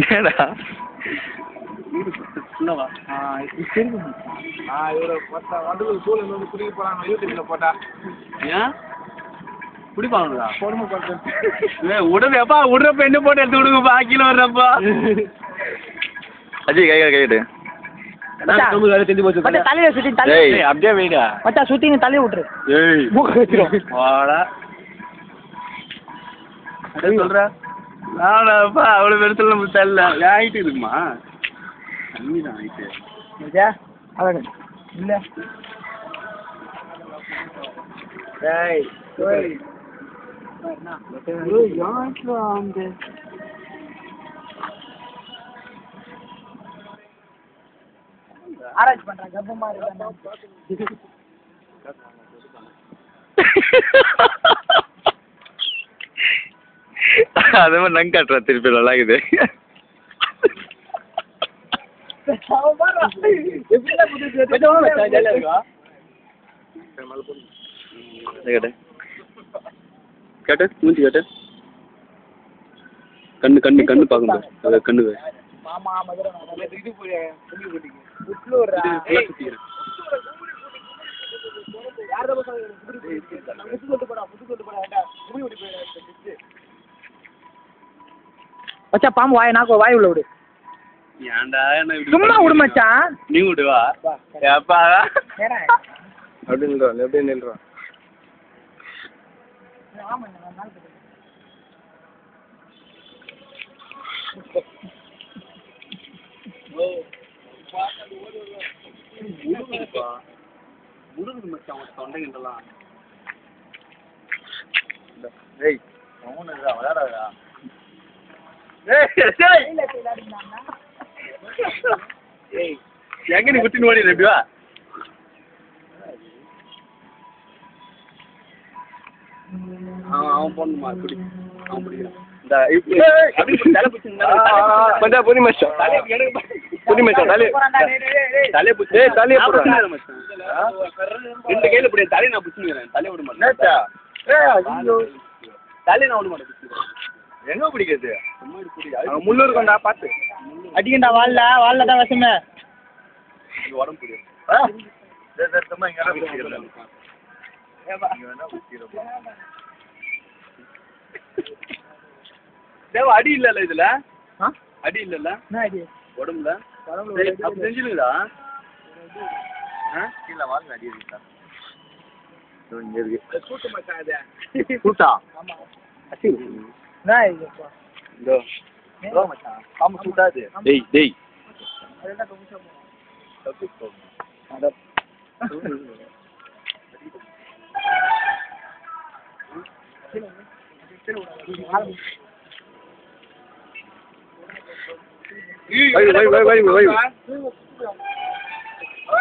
என்னடா குடிப்பாங்களா உடனேப்பா உடனே பெண்ணு போட்டு எடுத்து விடுங்கப்பா கீழே வர்றப்பா அஜய் கை கைட்டு தலையில சுத்தி தலை அப்படியே வெயிடா மச்சா சுத்தி நீ தலையை விட்டுரு ஏய் மூக்க வச்சிரும் வாடா சொல்ற நானாப்பா அவ்வளோ பெருத்துல நம்ம தரல ஆகிட்டு இருக்குமா தண்ணி தான் ஆகிட்டு அழகு இல்ல ஆராய்ச்சி பண்றேன் கர்ப்பமா இருக்கு அதே மாதிரி நங்க காட்டுறா திருப்பி நல்லா இருக்குது கேட்டு மூஞ்சி கேட்டு கண்ணு கண்ணு கண்ணு பார்க்கணும் அதை கண்ணு மாமா மதுரை இது புட்லூர் மச்சா பாம்பு வாய் நாக்கு வாய் உள்ள விடு ஏன்டா என்ன சும்மா விடு மச்சான் நீ விடுவா ஏப்பா அப்படி நில்றான் எப்படி நில்றான் முருகுது மச்சான் அவன் தொண்டைங்கலாம் ஏய் அவனுடா விளையாடாதா ஏய் எங்க நீ குட்டின்னு ஓடி எப்படிவா அவன் போடணுமா குடி அவன் பிடிக்கிறான் புனி மச்சான் புனி மச்சான் தலையை பிடிச்சி தலையை ரெண்டு கையில பிடி தலையை நான் பிடிச்சிக்கிறேன் தலையை விட மாட்டேன் தலையை நான் விட மாட்டேன் எங்க பிடிக்கிறது முன்னூறு கொண்டா பார்த்து அடிக்கண்டா வால்ல தான் வசமே உடம்பு பிடிக்கும் தேவ அடி இல்லல்ல இதுல அடி இல்லல்ல என்ன ஐடியா உடம்புல அப்ப செஞ்சுருக்குதா கீழே வாங்க அடி இருக்கா இங்க இருக்கு கூட்டு மச்சான் அது கூட்டா ஆமா அசி என்ன ஐடியா இதோ மச்சான் பாம்பு கூட்டாது டேய் டேய் அதெல்லாம் கொஞ்சம் தப்பிக்கோ அட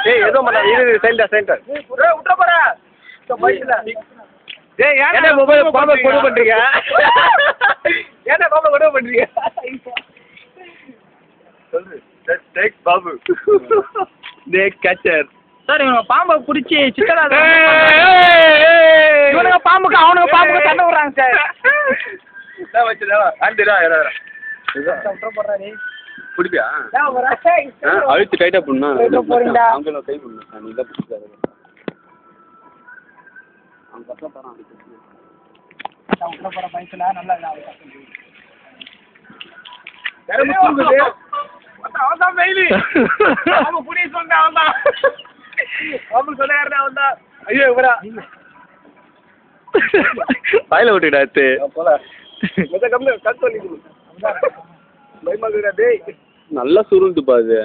ஏய் ஏதோ மண்ணா இது சைல்டா சென்டர் விட்டுற போற பைக்ல டேய் என்ன மொபைல் பாம்பை கொண்டு பண்றீங்க ஏன்டா பாம்பை கொண்டு பண்றீங்க சொல்லு take Babu take catcher sir இவங்க பாம்பை பிடிச்சி சிக்கனா இவனுங்க பாம்புக்கு அவனுங்க பாம்புக்கு சண்டை விடுறாங்க சார் வச்சுடா ஆண்டிடா விட்டுற போறாரு பிடிப்பியா ஒரு அழுத்து டைட்டா பண்ணா போறீங்களா அவங்கள கை பண்ணு நீ தான் பிடிச்சாரு அவங்க கஷ்டம் தரான் விட்டுற போற பைக்ல நல்லா அவன்தான் மெயிலி அவன் புடி சொன்ன அவன்தான் அவன் சொல்ல யாருன்னா அவன்தான் ஐயோ இவரா வாயில விட்டுடாத்து போல கம்மி கத்து சொல்லி பயமா டேய் நல்லா சுருண்டுப்பா அது